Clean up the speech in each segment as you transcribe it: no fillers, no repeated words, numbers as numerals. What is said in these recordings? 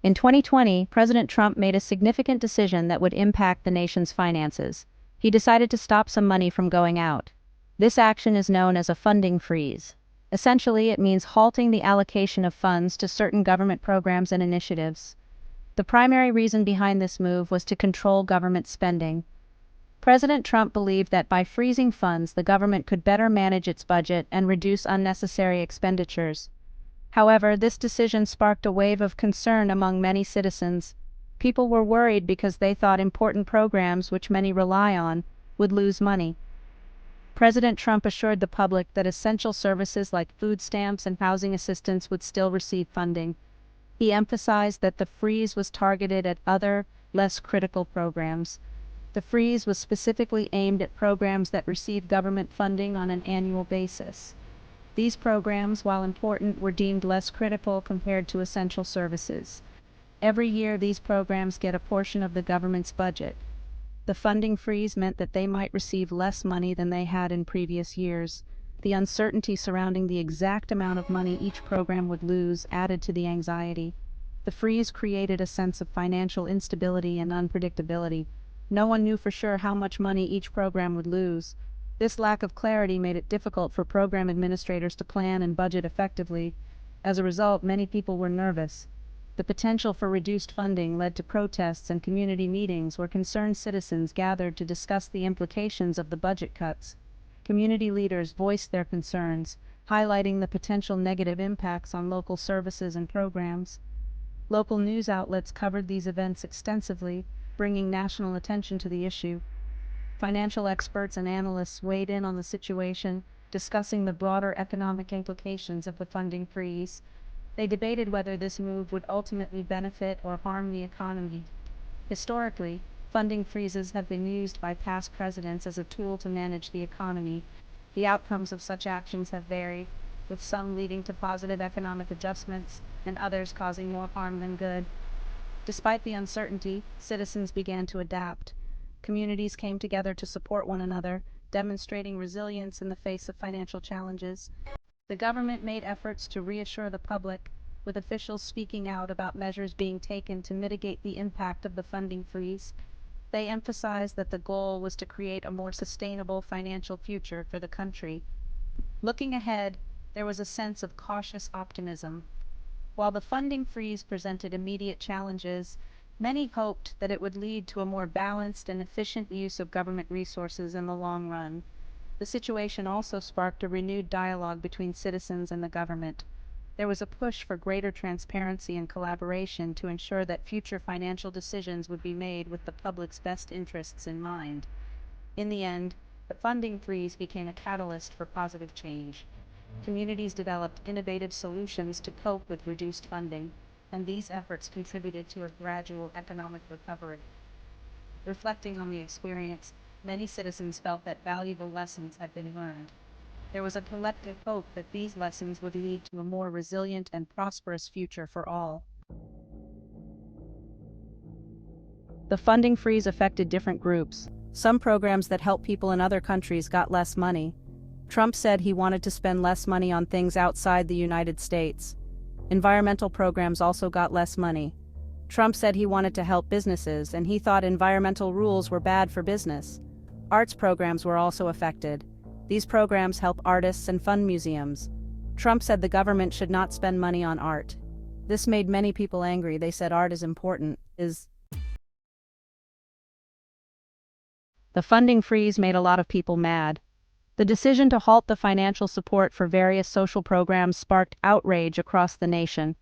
In 2020, President Trump made a significant decision that would impact the nation's finances. He decided to stop some money from going out. This action is known as a funding freeze. Essentially, it means halting the allocation of funds to certain government programs and initiatives. The primary reason behind this move was to control government spending. President Trump believed that by freezing funds, the government could better manage its budget and reduce unnecessary expenditures. However, this decision sparked a wave of concern among many citizens. People were worried because they thought important programs, which many rely on, would lose money. President Trump assured the public that essential services like food stamps and housing assistance would still receive funding. He emphasized that the freeze was targeted at other, less critical programs. The freeze was specifically aimed at programs that receive government funding on an annual basis. These programs, while important, were deemed less critical compared to essential services. Every year, these programs get a portion of the government's budget. The funding freeze meant that they might receive less money than they had in previous years. The uncertainty surrounding the exact amount of money each program would lose added to the anxiety. The freeze created a sense of financial instability and unpredictability. No one knew for sure how much money each program would lose. This lack of clarity made it difficult for program administrators to plan and budget effectively. As a result, many people were nervous. The potential for reduced funding led to protests and community meetings where concerned citizens gathered to discuss the implications of the budget cuts. Community leaders voiced their concerns, highlighting the potential negative impacts on local services and programs. Local news outlets covered these events extensively, bringing national attention to the issue. Financial experts and analysts weighed in on the situation, discussing the broader economic implications of the funding freeze. They debated whether this move would ultimately benefit or harm the economy. Historically, funding freezes have been used by past presidents as a tool to manage the economy. The outcomes of such actions have varied, with some leading to positive economic adjustments and others causing more harm than good. Despite the uncertainty, citizens began to adapt. Communities came together to support one another, demonstrating resilience in the face of financial challenges. The government made efforts to reassure the public, with officials speaking out about measures being taken to mitigate the impact of the funding freeze. They emphasized that the goal was to create a more sustainable financial future for the country. Looking ahead, there was a sense of cautious optimism. While the funding freeze presented immediate challenges, many hoped that it would lead to a more balanced and efficient use of government resources in the long run. The situation also sparked a renewed dialogue between citizens and the government. There was a push for greater transparency and collaboration to ensure that future financial decisions would be made with the public's best interests in mind. In the end, the funding freeze became a catalyst for positive change. Communities developed innovative solutions to cope with reduced funding, and these efforts contributed to a gradual economic recovery. Reflecting on the experience, many citizens felt that valuable lessons had been learned. There was a collective hope that these lessons would lead to a more resilient and prosperous future for all. The funding freeze affected different groups. Some programs that help people in other countries got less money. Trump said he wanted to spend less money on things outside the United States. Environmental programs also got less money. Trump said he wanted to help businesses, and he thought environmental rules were bad for business. Arts programs were also affected. These programs help artists and fund museums. Trump said the government should not spend money on art. This made many people angry. They said art is important. The funding freeze made a lot of people mad. The decision to halt the financial support for various social programs sparked outrage across the nation.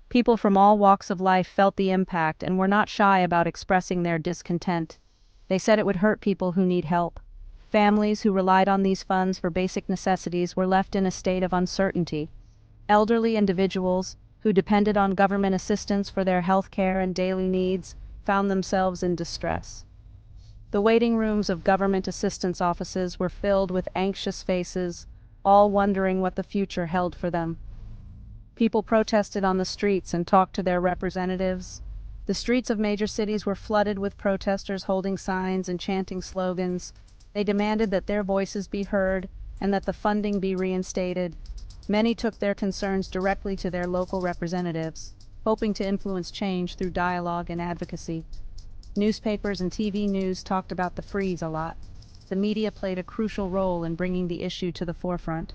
People from all walks of life felt the impact and were not shy about expressing their discontent. They said it would hurt people who need help. Families who relied on these funds for basic necessities were left in a state of uncertainty. Elderly individuals, who depended on government assistance for their health care and daily needs, found themselves in distress. The waiting rooms of government assistance offices were filled with anxious faces, all wondering what the future held for them. People protested on the streets and talked to their representatives. The streets of major cities were flooded with protesters holding signs and chanting slogans. They demanded that their voices be heard and that the funding be reinstated. Many took their concerns directly to their local representatives, hoping to influence change through dialogue and advocacy. Newspapers and TV news talked about the freeze a lot. The media played a crucial role in bringing the issue to the forefront.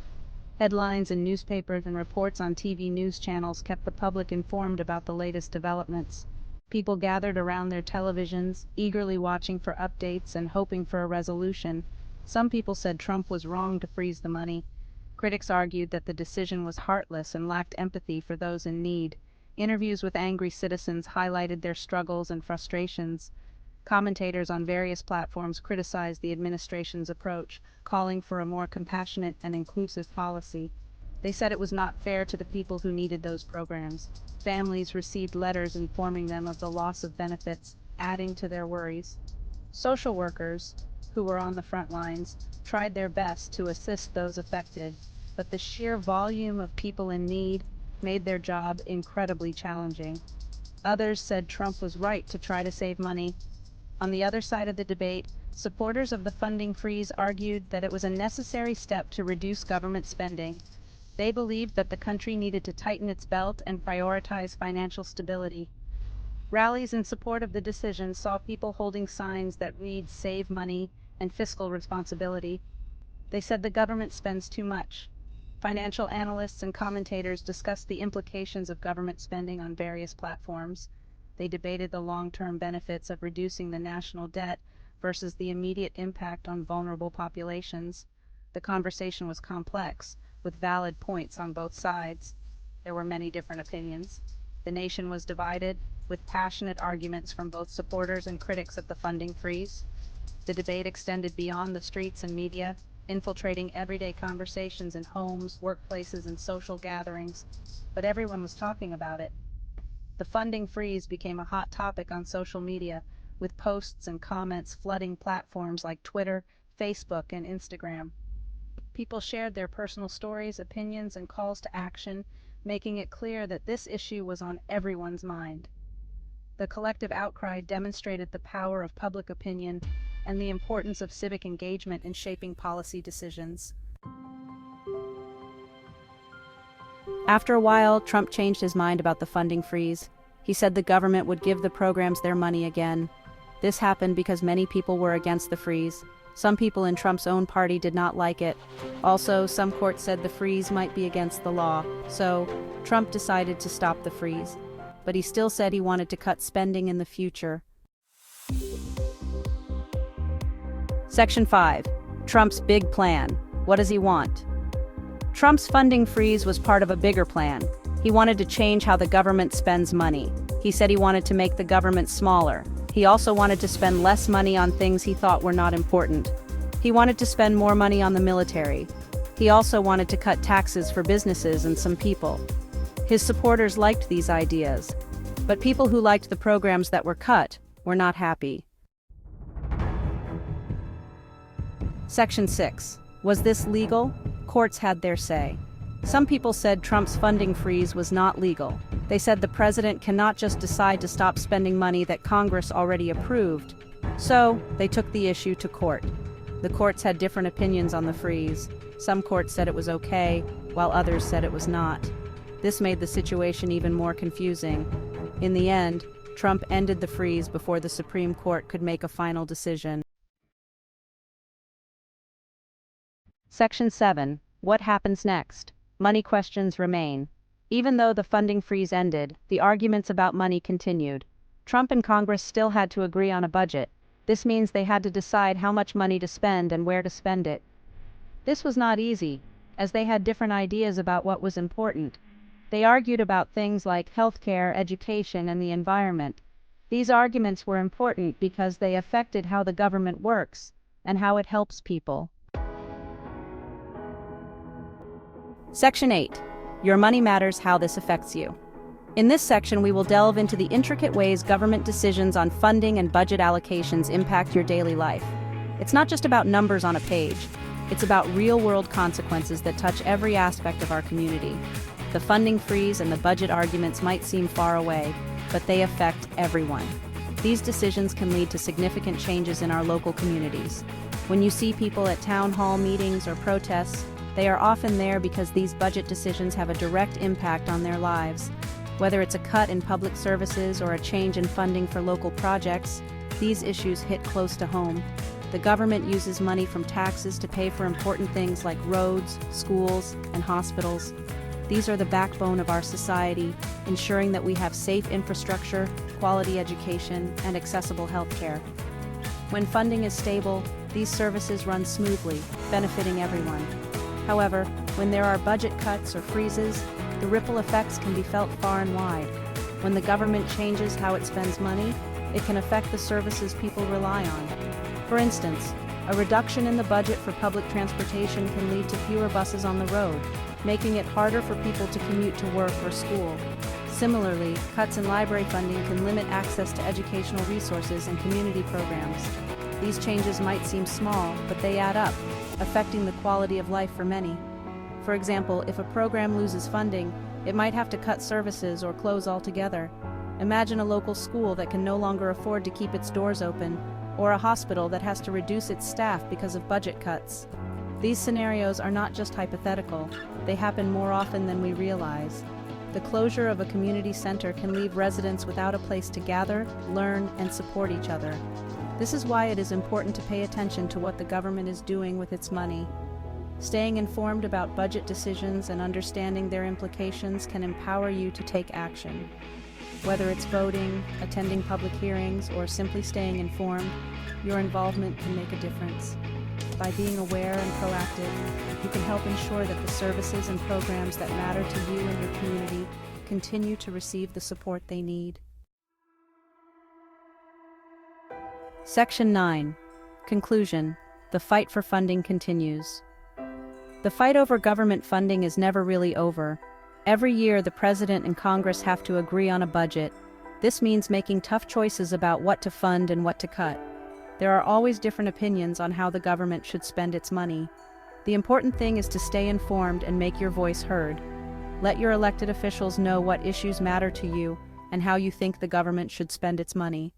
Headlines in newspapers and reports on TV news channels kept the public informed about the latest developments. People gathered around their televisions, eagerly watching for updates and hoping for a resolution. Some people said Trump was wrong to freeze the money. Critics argued that the decision was heartless and lacked empathy for those in need. Interviews with angry citizens highlighted their struggles and frustrations. Commentators on various platforms criticized the administration's approach, calling for a more compassionate and inclusive policy. They said it was not fair to the people who needed those programs. Families received letters informing them of the loss of benefits, adding to their worries. Social workers, who were on the front lines, tried their best to assist those affected, but the sheer volume of people in need made their job incredibly challenging. Others said Trump was right to try to save money. On the other side of the debate, supporters of the funding freeze argued that it was a necessary step to reduce government spending. They believed that the country needed to tighten its belt and prioritize financial stability. Rallies in support of the decision saw people holding signs that read "Save Money" and "Fiscal Responsibility." They said the government spends too much. Financial analysts and commentators discussed the implications of government spending on various platforms. They debated the long-term benefits of reducing the national debt versus the immediate impact on vulnerable populations. The conversation was complex, with valid points on both sides. There were many different opinions. The nation was divided, with passionate arguments from both supporters and critics of the funding freeze. The debate extended beyond the streets and media, infiltrating everyday conversations in homes, workplaces, and social gatherings. But everyone was talking about it. The funding freeze became a hot topic on social media, with posts and comments flooding platforms like Twitter, Facebook, and Instagram. People shared their personal stories, opinions, and calls to action, making it clear that this issue was on everyone's mind. The collective outcry demonstrated the power of public opinion and the importance of civic engagement in shaping policy decisions. After a while, Trump changed his mind about the funding freeze. He said the government would give the programs their money again. This happened because many people were against the freeze. Some people in Trump's own party did not like it. Also, some courts said the freeze might be against the law, so Trump decided to stop the freeze. But he still said he wanted to cut spending in the future. Section 5. Trump's big plan. What does he want? Trump's funding freeze was part of a bigger plan. He wanted to change how the government spends money. He said he wanted to make the government smaller. He also wanted to spend less money on things he thought were not important. He wanted to spend more money on the military. He also wanted to cut taxes for businesses and some people. His supporters liked these ideas, but people who liked the programs that were cut were not happy. Section 6. Was this legal? Courts had their say. Some people said Trump's funding freeze was not legal. They said the president cannot just decide to stop spending money that Congress already approved. So, they took the issue to court. The courts had different opinions on the freeze. Some courts said it was okay, while others said it was not. This made the situation even more confusing. In the end, Trump ended the freeze before the Supreme Court could make a final decision. Section 7. What happens next? Money questions remain. Even though the funding freeze ended, the arguments about money continued. Trump and Congress still had to agree on a budget. This means they had to decide how much money to spend and where to spend it. This was not easy, as they had different ideas about what was important. They argued about things like healthcare, education, and the environment. These arguments were important because they affected how the government works and how it helps people. Section 8. Your money matters, how this affects you. In this section, we will delve into the intricate ways government decisions on funding and budget allocations impact your daily life. It's not just about numbers on a page. It's about real-world consequences that touch every aspect of our community. The funding freeze and the budget arguments might seem far away, but they affect everyone. These decisions can lead to significant changes in our local communities. When you see people at town hall meetings or protests, they are often there because these budget decisions have a direct impact on their lives. Whether it's a cut in public services or a change in funding for local projects, these issues hit close to home. The government uses money from taxes to pay for important things like roads, schools, and hospitals. These are the backbone of our society, ensuring that we have safe infrastructure, quality education, and accessible healthcare. When funding is stable, these services run smoothly, benefiting everyone. However, when there are budget cuts or freezes, the ripple effects can be felt far and wide. When the government changes how it spends money, it can affect the services people rely on. For instance, a reduction in the budget for public transportation can lead to fewer buses on the road, making it harder for people to commute to work or school. Similarly, cuts in library funding can limit access to educational resources and community programs. These changes might seem small, but they add up, affecting the quality of life for many. For example, if a program loses funding, it might have to cut services or close altogether. Imagine a local school that can no longer afford to keep its doors open, or a hospital that has to reduce its staff because of budget cuts. These scenarios are not just hypothetical, they happen more often than we realize. The closure of a community center can leave residents without a place to gather, learn, and support each other. This is why it is important to pay attention to what the government is doing with its money. Staying informed about budget decisions and understanding their implications can empower you to take action. Whether it's voting, attending public hearings, or simply staying informed, your involvement can make a difference. By being aware and proactive, you can help ensure that the services and programs that matter to you and your community continue to receive the support they need. Section 9. Conclusion. The fight for funding continues. The fight over government funding is never really over. Every year, the President and Congress have to agree on a budget. This means making tough choices about what to fund and what to cut. There are always different opinions on how the government should spend its money. The important thing is to stay informed and make your voice heard. Let your elected officials know what issues matter to you and how you think the government should spend its money.